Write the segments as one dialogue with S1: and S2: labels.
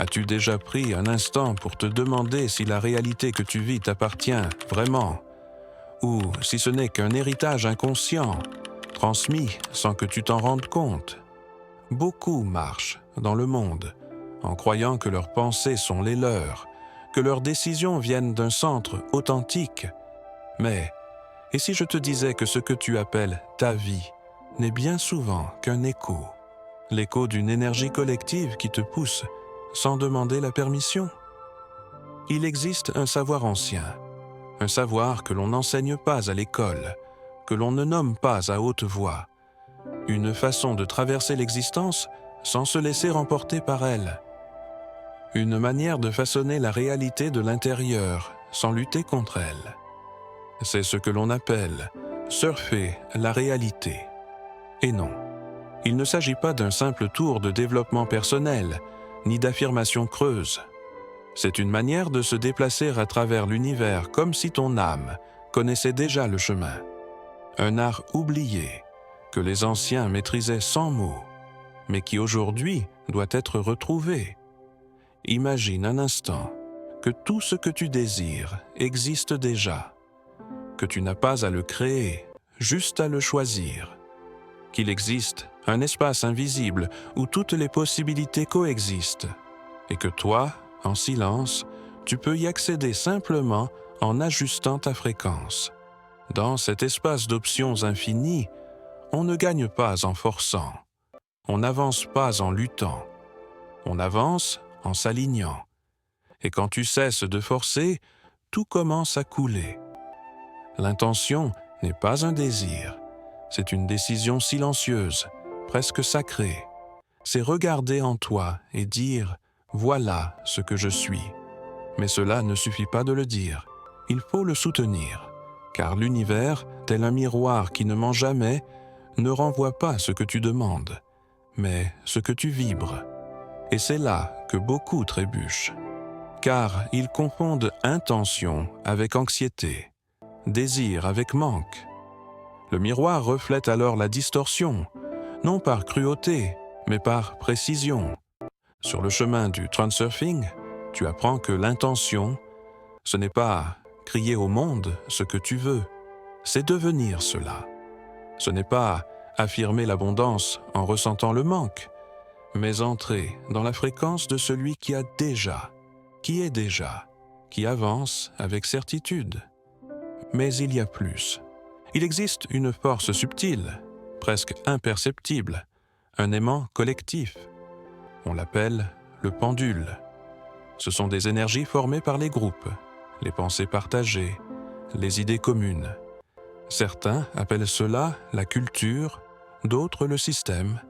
S1: As-tu déjà pris un instant pour te demander si la réalité que tu vis t'appartient vraiment, ou si ce n'est qu'un héritage inconscient, transmis sans que tu t'en rendes compte? Beaucoup marchent dans le monde en croyant que leurs pensées sont les leurs, que leurs décisions viennent d'un centre authentique. Mais, et si je te disais que ce que tu appelles ta vie n'est bien souvent qu'un écho, l'écho d'une énergie collective qui te pousse sans demander la permission? Il existe un savoir ancien, un savoir que l'on n'enseigne pas à l'école, que l'on ne nomme pas à haute voix, une façon de traverser l'existence sans se laisser remporter par elle, une manière de façonner la réalité de l'intérieur sans lutter contre elle. C'est ce que l'on appelle surfer la réalité. Et non, il ne s'agit pas d'un simple tour de développement personnel, ni d'affirmation creuse. C'est une manière de se déplacer à travers l'univers comme si ton âme connaissait déjà le chemin. Un art oublié, que les anciens maîtrisaient sans mots, mais qui aujourd'hui doit être retrouvé. Imagine un instant que tout ce que tu désires existe déjà, que tu n'as pas à le créer, juste à le choisir, qu'il existe un espace invisible où toutes les possibilités coexistent, et que toi, en silence, tu peux y accéder simplement en ajustant ta fréquence. Dans cet espace d'options infinies, on ne gagne pas en forçant, on n'avance pas en luttant, on avance en s'alignant. Et quand tu cesses de forcer, tout commence à couler. L'intention n'est pas un désir, c'est une décision silencieuse, presque sacrée. C'est regarder en toi et dire « voilà ce que je suis ». Mais cela ne suffit pas de le dire, il faut le soutenir, car l'univers, tel un miroir qui ne ment jamais, ne renvoie pas ce que tu demandes, mais ce que tu vibres. Et c'est là que beaucoup trébuchent, car ils confondent intention avec anxiété, désir avec manque. Le miroir reflète alors la distorsion, non par cruauté, mais par précision. Sur le chemin du transurfing, tu apprends que l'intention, ce n'est pas crier au monde ce que tu veux, c'est devenir cela. Ce n'est pas affirmer l'abondance en ressentant le manque, mais entrer dans la fréquence de celui qui a déjà, qui est déjà, qui avance avec certitude. Mais il y a plus. Il existe une force subtile, presque imperceptible, un aimant collectif. On l'appelle le pendule. Ce sont des énergies formées par les groupes, les pensées partagées, les idées communes. Certains appellent cela la culture, d'autres le système,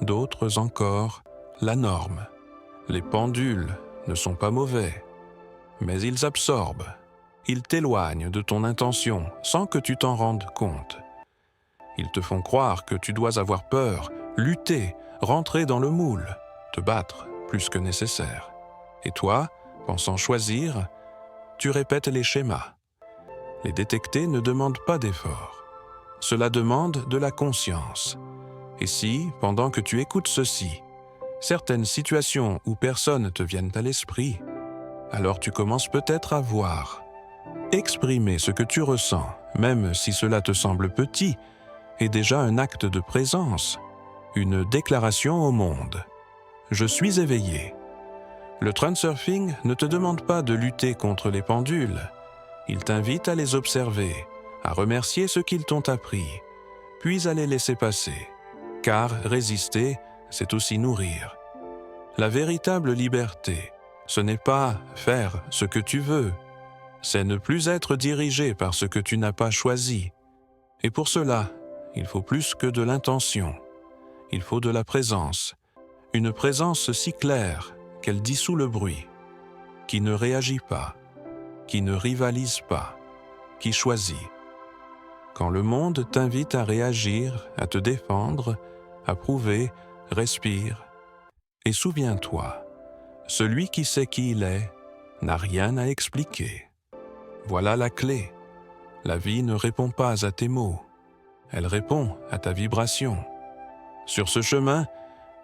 S1: d'autres encore la norme. Les pendules ne sont pas mauvais, mais ils absorbent, ils t'éloignent de ton intention sans que tu t'en rendes compte. Ils te font croire que tu dois avoir peur, lutter, rentrer dans le moule, te battre plus que nécessaire. Et toi, pensant choisir, tu répètes les schémas. Les détecter ne demande pas d'effort. Cela demande de la conscience. Et si, pendant que tu écoutes ceci, certaines situations ou personnes te viennent à l'esprit, alors tu commences peut-être à voir. Exprimer ce que tu ressens, même si cela te semble petit, est déjà un acte de présence, une déclaration au monde. Je suis éveillé. Le transurfing ne te demande pas de lutter contre les pendules. Il t'invite à les observer, à remercier ce qu'ils t'ont appris, puis à les laisser passer. Car résister, c'est aussi nourrir. La véritable liberté, ce n'est pas faire ce que tu veux, c'est ne plus être dirigé par ce que tu n'as pas choisi. Et pour cela, il faut plus que de l'intention. Il faut de la présence, une présence si claire qu'elle dissout le bruit, qui ne réagit pas, qui ne rivalise pas, qui choisit. Quand le monde t'invite à réagir, à te défendre, à prouver, respire. Et souviens-toi, celui qui sait qui il est n'a rien à expliquer. Voilà la clé. La vie ne répond pas à tes mots. Elle répond à ta vibration. Sur ce chemin,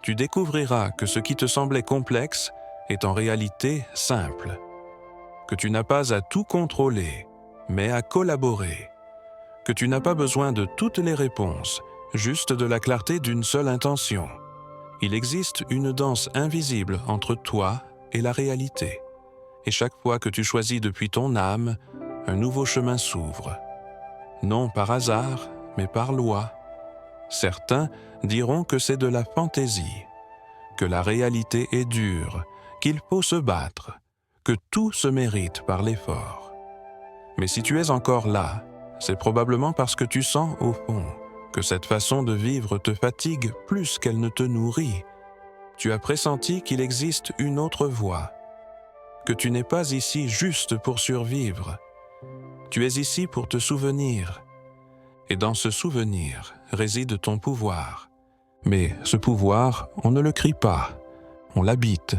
S1: tu découvriras que ce qui te semblait complexe est en réalité simple, que tu n'as pas à tout contrôler, mais à collaborer, que tu n'as pas besoin de toutes les réponses, juste de la clarté d'une seule intention. Il existe une danse invisible entre toi et la réalité. Et chaque fois que tu choisis depuis ton âme, un nouveau chemin s'ouvre. Non par hasard, mais par loi. Certains diront que c'est de la fantaisie, que la réalité est dure, qu'il faut se battre, que tout se mérite par l'effort. Mais si tu es encore là, c'est probablement parce que tu sens au fond que cette façon de vivre te fatigue plus qu'elle ne te nourrit. Tu as pressenti qu'il existe une autre voie, que tu n'es pas ici juste pour survivre. Tu es ici pour te souvenir. Et dans ce souvenir réside ton pouvoir. Mais ce pouvoir, on ne le crie pas, on l'habite.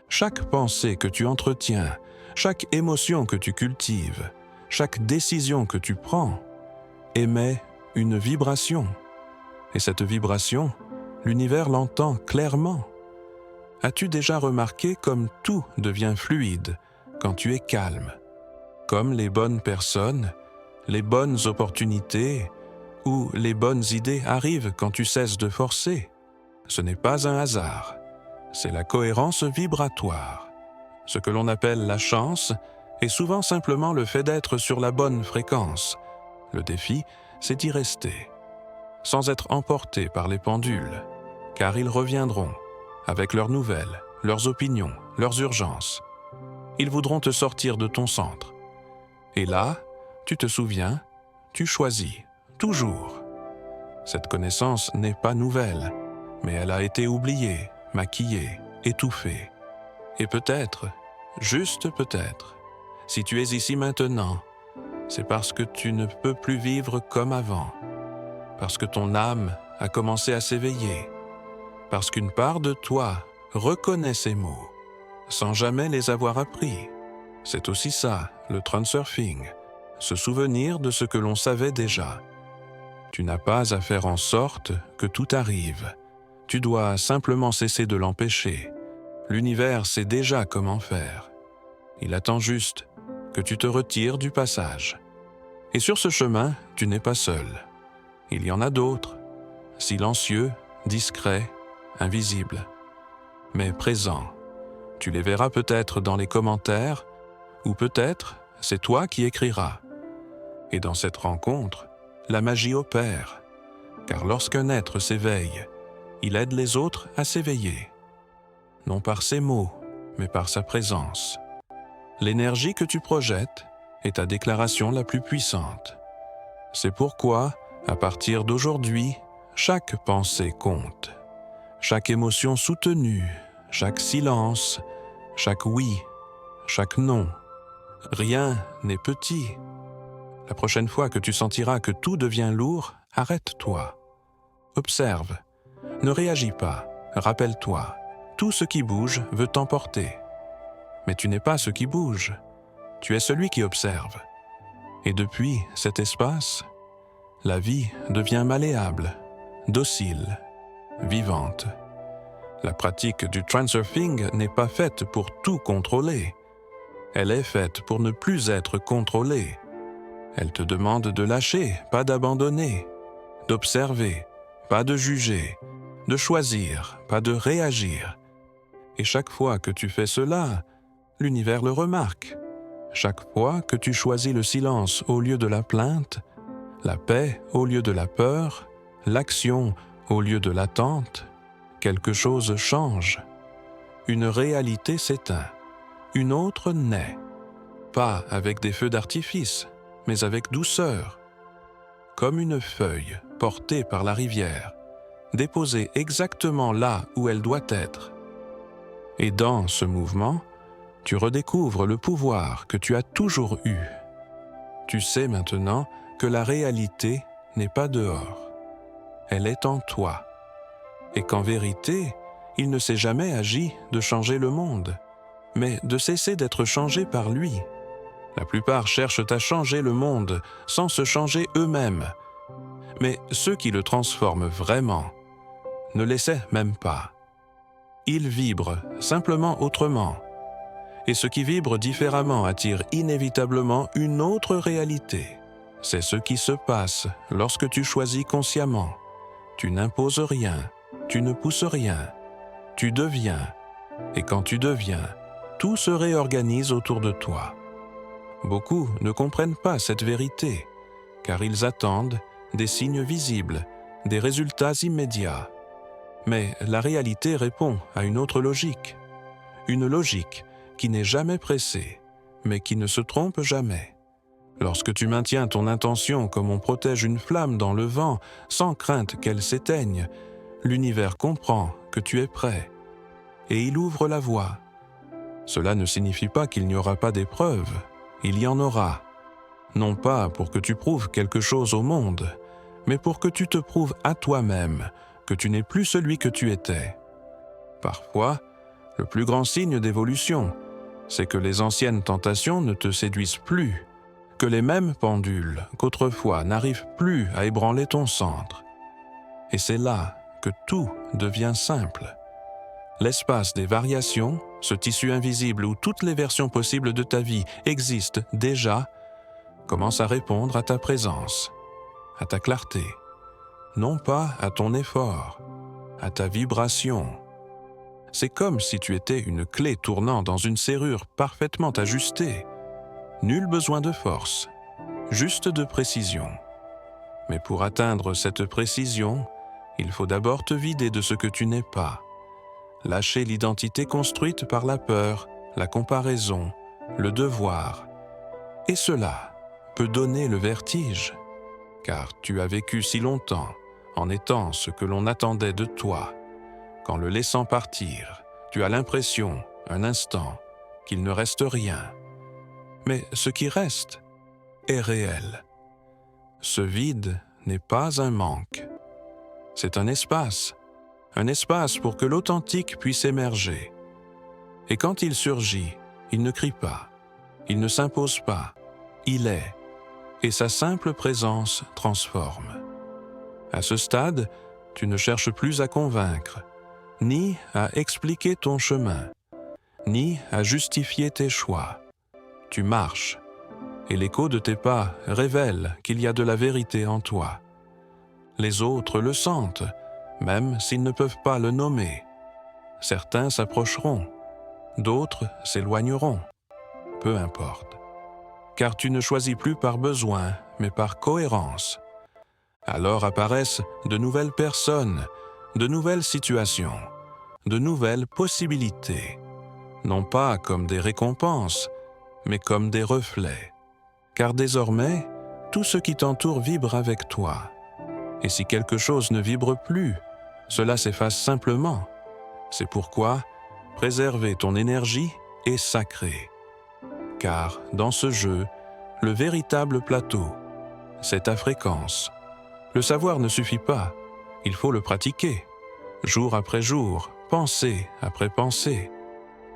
S1: Chaque pensée que tu entretiens, chaque émotion que tu cultives, chaque décision que tu prends, émet une vibration. Et cette vibration, l'univers l'entend clairement. As-tu déjà remarqué comme tout devient fluide quand tu es calme? Comme les bonnes personnes, les bonnes opportunités ou les bonnes idées arrivent quand tu cesses de forcer. Ce n'est pas un hasard, c'est la cohérence vibratoire. Ce que l'on appelle la chance est souvent simplement le fait d'être sur la bonne fréquence. Le défi, c'est d'y rester, sans être emporté par les pendules, car ils reviendront, avec leurs nouvelles, leurs opinions, leurs urgences. Ils voudront te sortir de ton centre. Et là, tu te souviens, tu choisis, toujours. Cette connaissance n'est pas nouvelle, mais elle a été oubliée, maquillée, étouffée. Et peut-être, juste peut-être, si tu es ici maintenant, c'est parce que tu ne peux plus vivre comme avant, parce que ton âme a commencé à s'éveiller, parce qu'une part de toi reconnaît ces mots, sans jamais les avoir appris. C'est aussi ça, le transurfing, se souvenir de ce que l'on savait déjà. Tu n'as pas à faire en sorte que tout arrive. Tu dois simplement cesser de l'empêcher. L'univers sait déjà comment faire. Il attend juste que tu te retires du passage. Et sur ce chemin, tu n'es pas seul. Il y en a d'autres, silencieux, discrets, invisibles, mais présents. Tu les verras peut-être dans les commentaires, ou peut-être c'est toi qui écriras. Et dans cette rencontre, la magie opère, car lorsqu'un être s'éveille, il aide les autres à s'éveiller. Non par ses mots, mais par sa présence. L'énergie que tu projettes est ta déclaration la plus puissante. C'est pourquoi, à partir d'aujourd'hui, chaque pensée compte. Chaque émotion soutenue, chaque silence, chaque oui, chaque non. Rien n'est petit. La prochaine fois que tu sentiras que tout devient lourd, arrête-toi. Observe. Ne réagis pas. Rappelle-toi. Tout ce qui bouge veut t'emporter. Mais tu n'es pas ce qui bouge. Tu es celui qui observe. Et depuis cet espace, la vie devient malléable, docile, vivante. La pratique du transurfing n'est pas faite pour tout contrôler. Elle est faite pour ne plus être contrôlée. Elle te demande de lâcher, pas d'abandonner, d'observer, pas de juger, de choisir, pas de réagir. Et chaque fois que tu fais cela, l'univers le remarque. Chaque fois que tu choisis le silence au lieu de la plainte, la paix au lieu de la peur, l'action au lieu de l'attente, quelque chose change. Une réalité s'éteint, une autre naît. Pas avec des feux d'artifice, mais avec douceur, comme une feuille portée par la rivière, déposée exactement là où elle doit être. Et dans ce mouvement, tu redécouvres le pouvoir que tu as toujours eu. Tu sais maintenant que la réalité n'est pas dehors, elle est en toi, et qu'en vérité, il ne s'est jamais agi de changer le monde, mais de cesser d'être changé par lui. La plupart cherchent à changer le monde sans se changer eux-mêmes. Mais ceux qui le transforment vraiment ne l'essaient même pas. Il vibre, simplement autrement. Et ce qui vibre différemment attire inévitablement une autre réalité. C'est ce qui se passe lorsque tu choisis consciemment. Tu n'imposes rien, tu ne pousses rien. Tu deviens. Et quand tu deviens, tout se réorganise autour de toi. Beaucoup ne comprennent pas cette vérité, car ils attendent des signes visibles, des résultats immédiats. Mais la réalité répond à une autre logique. Une logique qui n'est jamais pressée, mais qui ne se trompe jamais. Lorsque tu maintiens ton intention comme on protège une flamme dans le vent, sans crainte qu'elle s'éteigne, l'univers comprend que tu es prêt, et il ouvre la voie. Cela ne signifie pas qu'il n'y aura pas d'épreuves, il y en aura. Non pas pour que tu prouves quelque chose au monde, mais pour que tu te prouves à toi-même que tu n'es plus celui que tu étais. Parfois, le plus grand signe d'évolution, c'est que les anciennes tentations ne te séduisent plus, que les mêmes pendules qu'autrefois n'arrivent plus à ébranler ton centre. Et c'est là que tout devient simple. L'espace des variations, ce tissu invisible où toutes les versions possibles de ta vie existent déjà, commence à répondre à ta présence, à ta clarté, non pas à ton effort, à ta vibration. C'est comme si tu étais une clé tournant dans une serrure parfaitement ajustée. Nul besoin de force, juste de précision. Mais pour atteindre cette précision, il faut d'abord te vider de ce que tu n'es pas. Lâcher l'identité construite par la peur, la comparaison, le devoir. Et cela peut donner le vertige, car tu as vécu si longtemps en étant ce que l'on attendait de toi. Qu'en le laissant partir, tu as l'impression, un instant, qu'il ne reste rien. Mais ce qui reste est réel. Ce vide n'est pas un manque. C'est un espace pour que l'authentique puisse émerger. Et quand il surgit, il ne crie pas, il ne s'impose pas, il est, et sa simple présence transforme. À ce stade, tu ne cherches plus à convaincre, ni à expliquer ton chemin, ni à justifier tes choix. Tu marches, et l'écho de tes pas révèle qu'il y a de la vérité en toi. Les autres le sentent, même s'ils ne peuvent pas le nommer. Certains s'approcheront, d'autres s'éloigneront. Peu importe, car tu ne choisis plus par besoin, mais par cohérence. Alors apparaissent de nouvelles personnes, de nouvelles situations, de nouvelles possibilités, non pas comme des récompenses, mais comme des reflets. Car désormais, tout ce qui t'entoure vibre avec toi. Et si quelque chose ne vibre plus, cela s'efface simplement. C'est pourquoi préserver ton énergie est sacré. Car dans ce jeu, le véritable plateau, c'est ta fréquence. Le savoir ne suffit pas, il faut le pratiquer, jour après jour, pensée après pensée.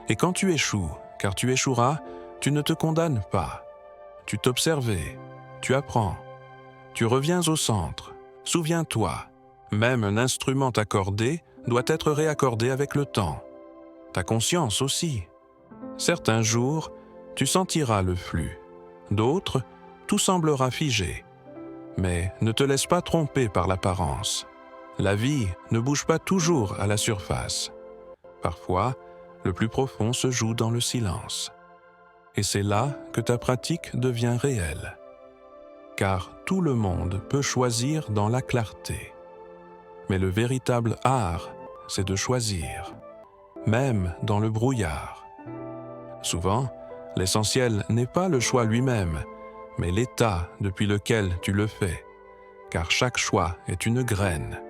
S1: Et quand tu échoues, car tu échoueras, tu ne te condamnes pas. Tu t'observes, tu apprends, tu reviens au centre. Souviens-toi, même un instrument accordé doit être réaccordé avec le temps. Ta conscience aussi. Certains jours, tu sentiras le flux. D'autres, tout semblera figé. Mais ne te laisse pas tromper par l'apparence. La vie ne bouge pas toujours à la surface. Parfois, le plus profond se joue dans le silence. Et c'est là que ta pratique devient réelle. Car tout le monde peut choisir dans la clarté. Mais le véritable art, c'est de choisir, même dans le brouillard. Souvent, l'essentiel n'est pas le choix lui-même, mais l'état depuis lequel tu le fais, car chaque choix est une graine,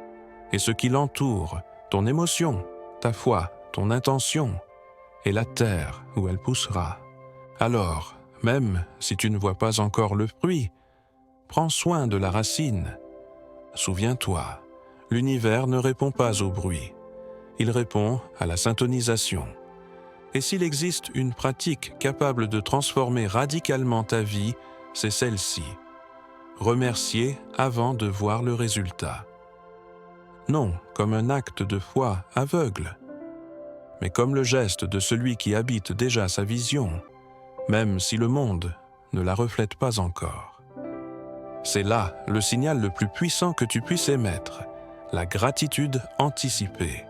S1: et ce qui l'entoure, ton émotion, ta foi, ton intention, est la terre où elle poussera. Alors, même si tu ne vois pas encore le fruit, prends soin de la racine. Souviens-toi, l'univers ne répond pas au bruit, il répond à la syntonisation. Et s'il existe une pratique capable de transformer radicalement ta vie, c'est celle-ci. Remercier avant de voir le résultat. Non comme un acte de foi aveugle, mais comme le geste de celui qui habite déjà sa vision, même si le monde ne la reflète pas encore. C'est là le signal le plus puissant que tu puisses émettre, la gratitude anticipée.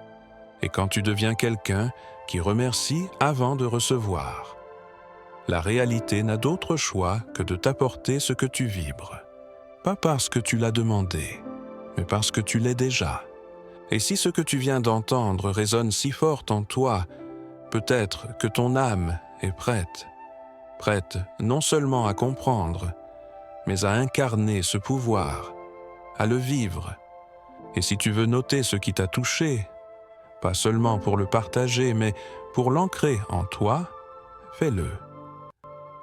S1: Et quand tu deviens quelqu'un qui remercie avant de recevoir. La réalité n'a d'autre choix que de t'apporter ce que tu vibres. Pas parce que tu l'as demandé, mais parce que tu l'es déjà. Et si ce que tu viens d'entendre résonne si fort en toi, peut-être que ton âme est prête. Prête non seulement à comprendre, mais à incarner ce pouvoir, à le vivre. Et si tu veux noter ce qui t'a touché, pas seulement pour le partager, mais pour l'ancrer en toi, fais-le.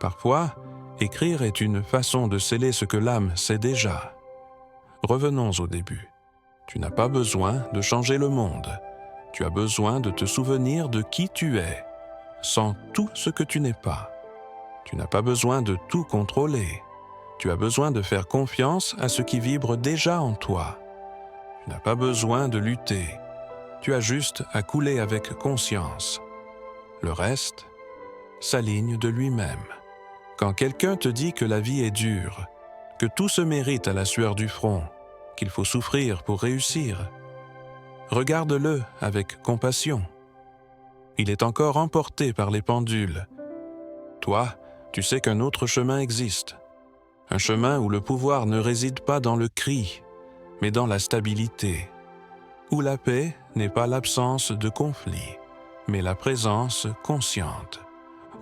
S1: Parfois, écrire est une façon de sceller ce que l'âme sait déjà. Revenons au début. Tu n'as pas besoin de changer le monde. Tu as besoin de te souvenir de qui tu es, sans tout ce que tu n'es pas. Tu n'as pas besoin de tout contrôler. Tu as besoin de faire confiance à ce qui vibre déjà en toi. Tu n'as pas besoin de lutter. Tu as juste à couler avec conscience. Le reste s'aligne de lui-même. Quand quelqu'un te dit que la vie est dure, que tout se mérite à la sueur du front, qu'il faut souffrir pour réussir, regarde-le avec compassion. Il est encore emporté par les pendules. Toi, tu sais qu'un autre chemin existe. Un chemin où le pouvoir ne réside pas dans le cri, mais dans la stabilité. Où la paix n'est pas l'absence de conflit, mais la présence consciente.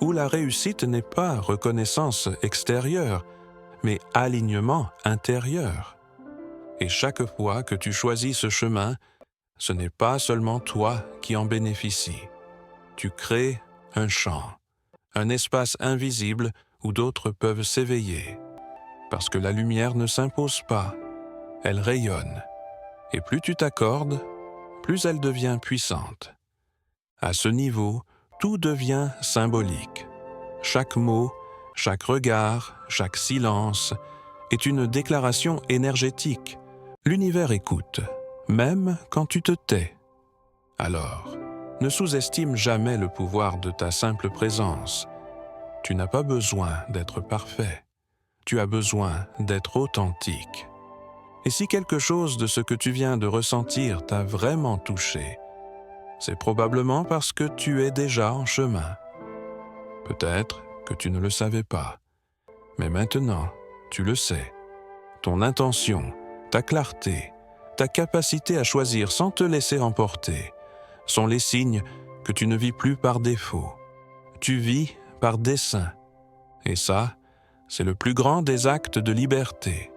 S1: Où la réussite n'est pas reconnaissance extérieure, mais alignement intérieur. Et chaque fois que tu choisis ce chemin, ce n'est pas seulement toi qui en bénéficies. Tu crées un champ, un espace invisible où d'autres peuvent s'éveiller. Parce que la lumière ne s'impose pas, elle rayonne. Et plus tu t'accordes, plus elle devient puissante. À ce niveau, tout devient symbolique. Chaque mot, chaque regard, chaque silence est une déclaration énergétique. L'univers écoute, même quand tu te tais. Alors, ne sous-estime jamais le pouvoir de ta simple présence. Tu n'as pas besoin d'être parfait. Tu as besoin d'être authentique. Et si quelque chose de ce que tu viens de ressentir t'a vraiment touché, c'est probablement parce que tu es déjà en chemin. Peut-être que tu ne le savais pas, mais maintenant, tu le sais. Ton intention, ta clarté, ta capacité à choisir sans te laisser emporter sont les signes que tu ne vis plus par défaut. Tu vis par dessein. Et ça, c'est le plus grand des actes de liberté.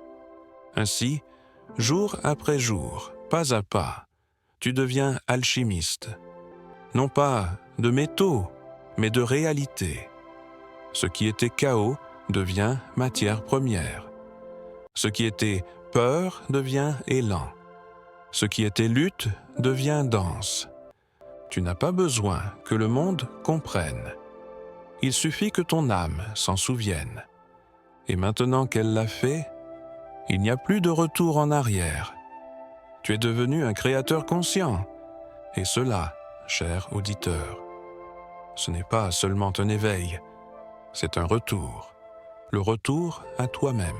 S1: Ainsi, jour après jour, pas à pas, tu deviens alchimiste. Non pas de métaux, mais de réalité. Ce qui était chaos devient matière première. Ce qui était peur devient élan. Ce qui était lutte devient danse. Tu n'as pas besoin que le monde comprenne. Il suffit que ton âme s'en souvienne. Et maintenant qu'elle l'a fait, il n'y a plus de retour en arrière. Tu es devenu un créateur conscient. Et cela, cher auditeur, ce n'est pas seulement un éveil, c'est un retour. Le retour à toi-même.